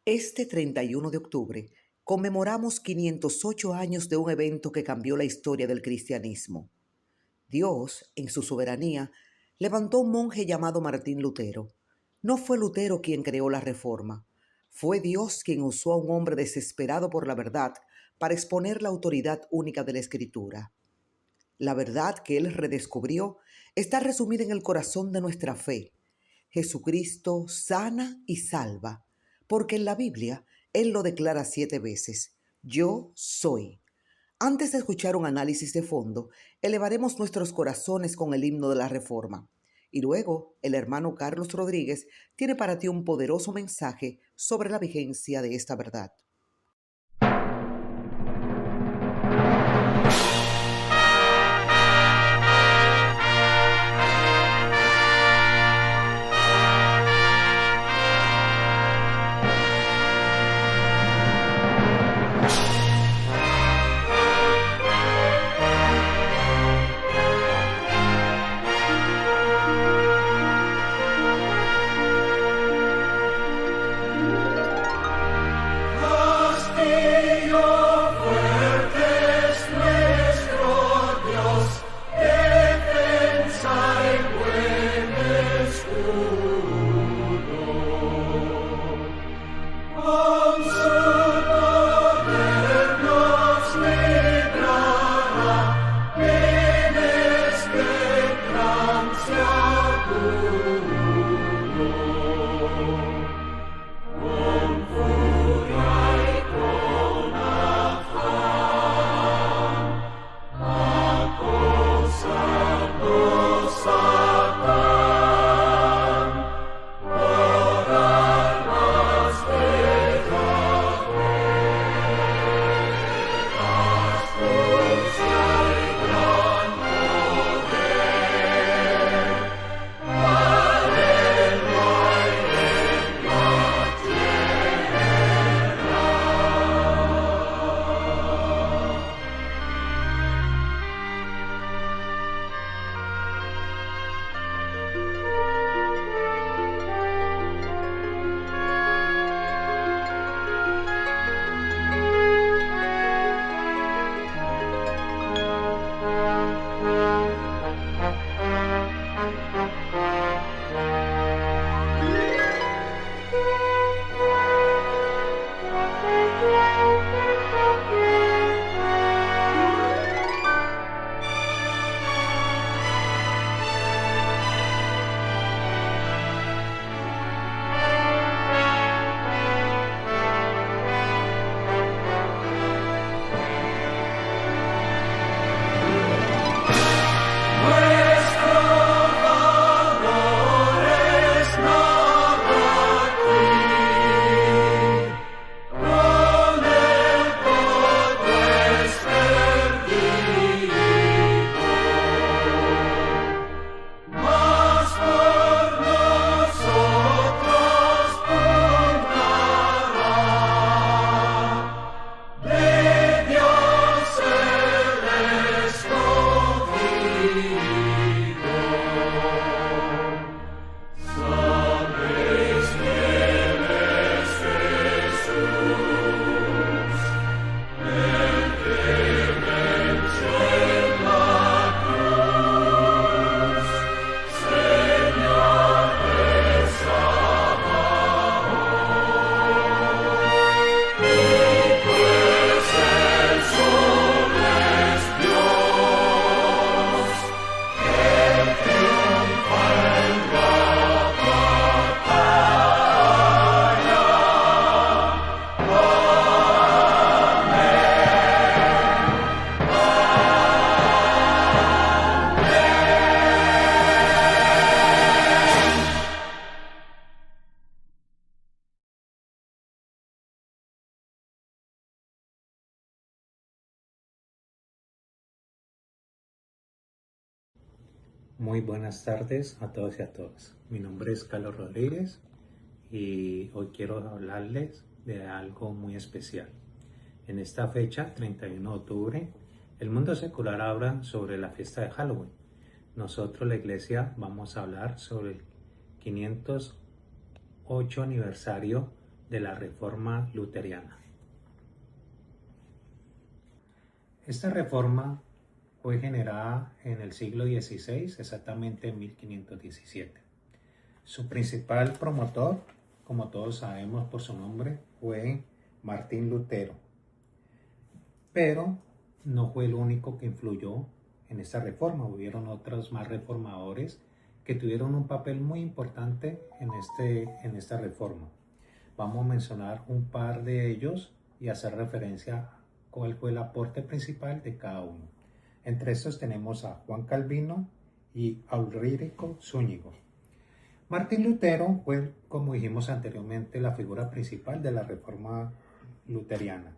Este 31 de octubre conmemoramos 508 años de un evento que cambió la historia del cristianismo. Dios, en su soberanía, levantó un monje llamado Martín Lutero. No fue Lutero quien creó la reforma, fue Dios quien usó a un hombre desesperado por la verdad para exponer la autoridad única de la Escritura. La verdad que él redescubrió está resumida en el corazón de nuestra fe. Jesucristo sana y salva, porque en la Biblia Él lo declara 7 veces: yo soy. Antes de escuchar un análisis de fondo, elevaremos nuestros corazones con el himno de la Reforma. Y luego, el hermano Carlos Rodríguez tiene para ti un poderoso mensaje sobre la vigencia de esta verdad. Muy buenas tardes a todos y a todas. Mi nombre es Carlos Rodríguez y hoy quiero hablarles de algo muy especial. En esta fecha, 31 de octubre, el mundo secular habla sobre la fiesta de Halloween. Nosotros, la iglesia, vamos a hablar sobre el 508 aniversario de la Reforma Luteriana. Esta reforma fue generada en el siglo XVI, exactamente en 1517. Su principal promotor, como todos sabemos por su nombre, fue Martín Lutero. Pero no fue el único que influyó en esta reforma. Hubieron otros más reformadores que tuvieron un papel muy importante en esta reforma. Vamos a mencionar un par de ellos y hacer referencia a cuál fue el aporte principal de cada uno. Entre estos tenemos a Juan Calvino y a Ulrico Zúñigo. Martín Lutero fue, como dijimos anteriormente, la figura principal de la reforma luteriana,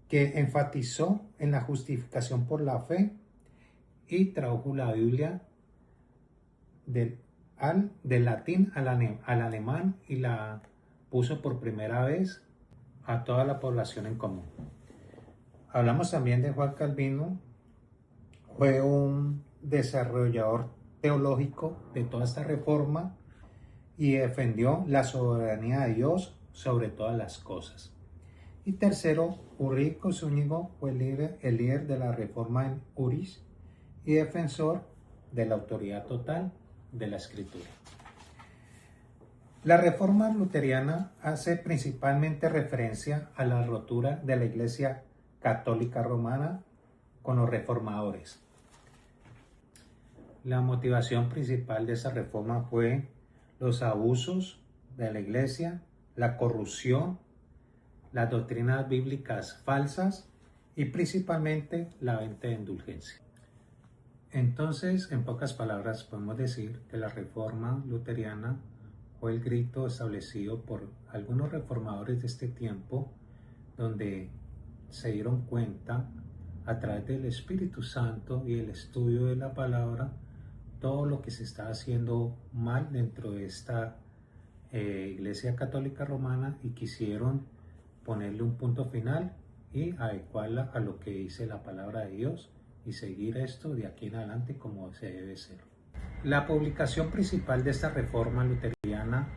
que enfatizó en la justificación por la fe y tradujo la Biblia del latín al alemán y la puso por primera vez a toda la población en común. Hablamos también de Juan Calvino. Fue un desarrollador teológico de toda esta reforma y defendió la soberanía de Dios sobre todas las cosas. Y tercero, Ulrico Zúñigo fue el líder de la reforma en Urich y defensor de la autoridad total de la Escritura. La reforma luteriana hace principalmente referencia a la ruptura de la Iglesia Católica Romana con los reformadores. La motivación principal de esa reforma fue los abusos de la Iglesia, la corrupción, las doctrinas bíblicas falsas y principalmente la venta de indulgencia. Entonces, en pocas palabras, podemos decir que la reforma luteriana fue el grito establecido por algunos reformadores de este tiempo, donde se dieron cuenta a través del Espíritu Santo y el estudio de la palabra todo lo que se está haciendo mal dentro de esta Iglesia Católica Romana, y quisieron ponerle un punto final y adecuarla a lo que dice la palabra de Dios y seguir esto de aquí en adelante como se debe ser. La publicación principal de esta reforma luteriana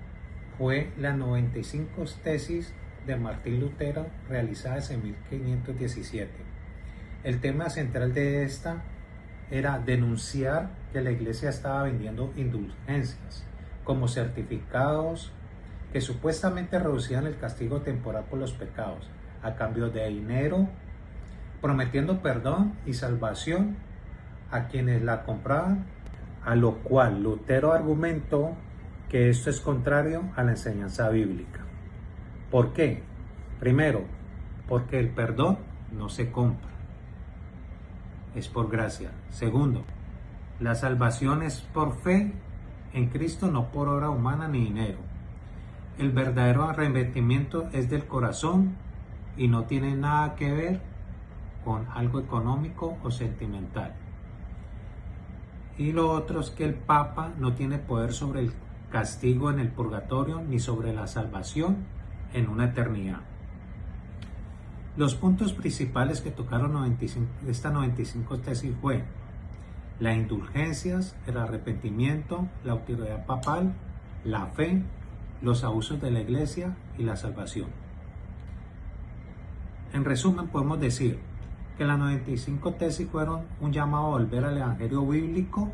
fue las 95 tesis de Martín Lutero realizadas en 1517. El tema central de esta era denunciar que la Iglesia estaba vendiendo indulgencias como certificados que supuestamente reducían el castigo temporal por los pecados a cambio de dinero, prometiendo perdón y salvación a quienes la compraban, a lo cual Lutero argumentó que esto es contrario a la enseñanza bíblica. ¿Por qué? Primero, porque el perdón no se compra, es por gracia. Segundo, la salvación es por fe en Cristo, no por obra humana ni dinero. El verdadero arrepentimiento es del corazón y no tiene nada que ver con algo económico o sentimental. Y lo otro es que el Papa no tiene poder sobre el castigo en el purgatorio ni sobre la salvación en una eternidad. Los puntos principales que tocaron estas 95 tesis fue las indulgencias, el arrepentimiento, la autoridad papal, la fe, los abusos de la Iglesia y la salvación. En resumen, podemos decir que las 95 tesis fueron un llamado a volver al Evangelio bíblico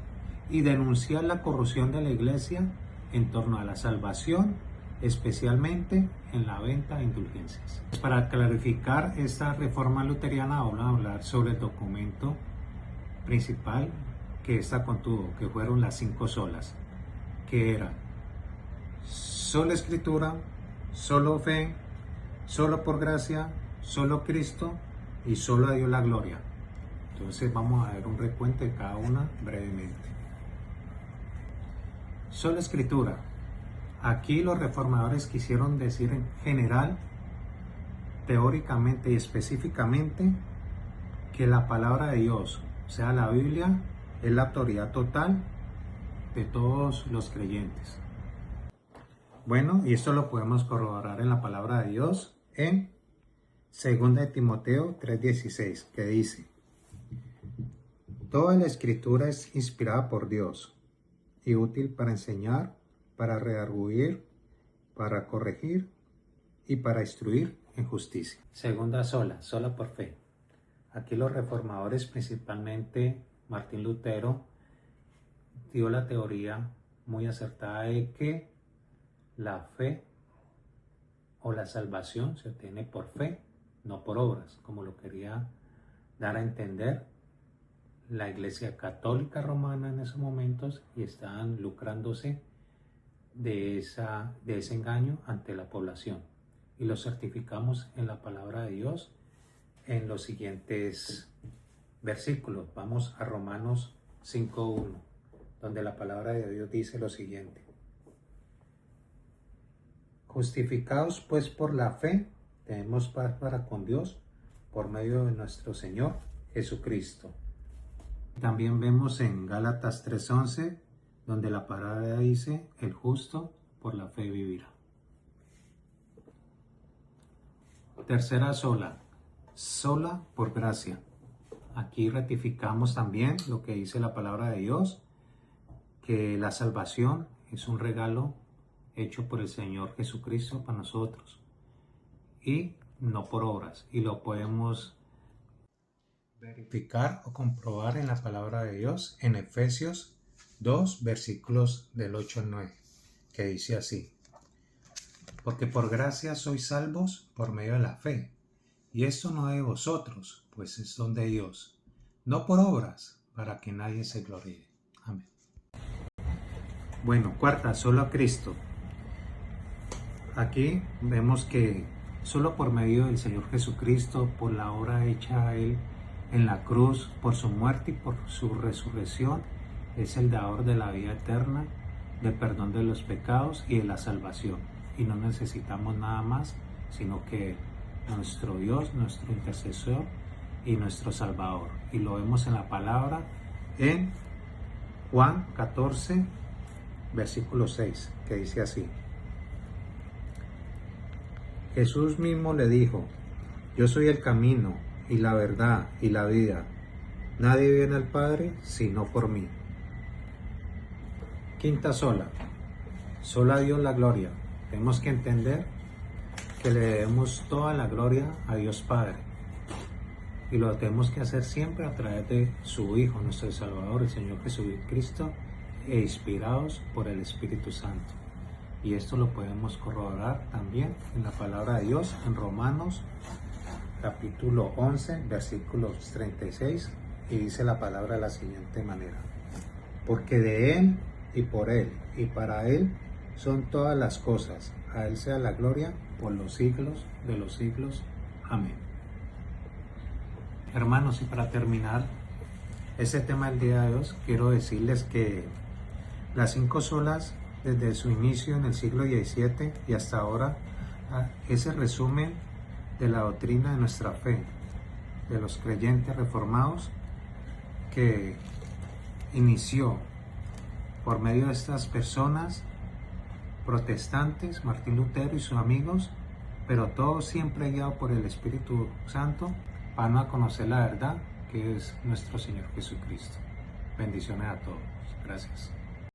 y denunciar la corrupción de la Iglesia en torno a la salvación, especialmente en la venta de indulgencias. Para clarificar esta reforma luteriana, vamos a hablar sobre el documento principal que esta contuvo, que fueron las 5 solas, que eran sola Escritura, solo fe, solo por gracia, solo Cristo y solo a Dios la gloria. Entonces vamos a ver un recuento de cada una brevemente. Sola Escritura. Aquí los reformadores quisieron decir en general, teóricamente y específicamente, que la palabra de Dios, o sea, la Biblia, es la autoridad total de todos los creyentes. Bueno, y esto lo podemos corroborar en la palabra de Dios en 2 de Timoteo 3:16, que dice: toda la Escritura es inspirada por Dios y útil para enseñar, para redarguir, para corregir, y para instruir en justicia. Segunda sola, sola por fe. Aquí los reformadores, principalmente Martín Lutero, dio la teoría muy acertada de que la fe o la salvación se obtiene por fe, no por obras, como lo quería dar a entender la Iglesia Católica Romana en esos momentos, y estaban lucrándose de ese engaño ante la población. Y lo certificamos en la palabra de Dios en los siguientes versículos. Vamos a Romanos 5:1, donde la palabra de Dios dice lo siguiente: justificados pues por la fe, tenemos paz para con Dios por medio de nuestro Señor Jesucristo. También vemos en Gálatas 3:11, donde la palabra dice: el justo por la fe vivirá. Tercera sola, sola por gracia. Aquí ratificamos también lo que dice la palabra de Dios, que la salvación es un regalo hecho por el Señor Jesucristo para nosotros y no por obras, y lo podemos verificar o comprobar en la palabra de Dios en Efesios 2 versículos del 8 al 9, que dice así: porque por gracia sois salvos por medio de la fe, y esto no de vosotros, pues es don de Dios, no por obras, para que nadie se gloríe. Amén. Bueno, cuarta, solo a Cristo. Aquí vemos que solo por medio del Señor Jesucristo, por la obra hecha a Él en la cruz, por su muerte y por su resurrección, es el dador de la vida eterna, del perdón de los pecados y de la salvación. Y no necesitamos nada más, sino que nuestro Dios, nuestro intercesor y nuestro Salvador. Y lo vemos en la palabra en Juan 14, versículo 6, que dice así: Jesús mismo le dijo: yo soy el camino y la verdad y la vida. Nadie viene al Padre sino por mí. Quinta sola, sola a Dios la gloria. Tenemos que entender que le debemos toda la gloria a Dios Padre, y lo tenemos que hacer siempre a través de su Hijo, nuestro Salvador, el Señor Jesucristo, e inspirados por el Espíritu Santo. Y esto lo podemos corroborar también en la palabra de Dios en Romanos capítulo 11 versículos 36, y dice la palabra de la siguiente manera: porque de Él y por Él y para Él son todas las cosas, a Él sea la gloria por los siglos de los siglos. Amén. Hermanos, y para terminar este tema del día de hoy, quiero decirles que las 5 solas, desde su inicio en el siglo XVII y hasta ahora, es el resumen de la doctrina de nuestra fe, de los creyentes reformados, que inició por medio de estas personas protestantes, Martín Lutero y sus amigos, pero todo siempre guiado por el Espíritu Santo, para a conocer la verdad que es nuestro Señor Jesucristo. Bendiciones a todos. Gracias.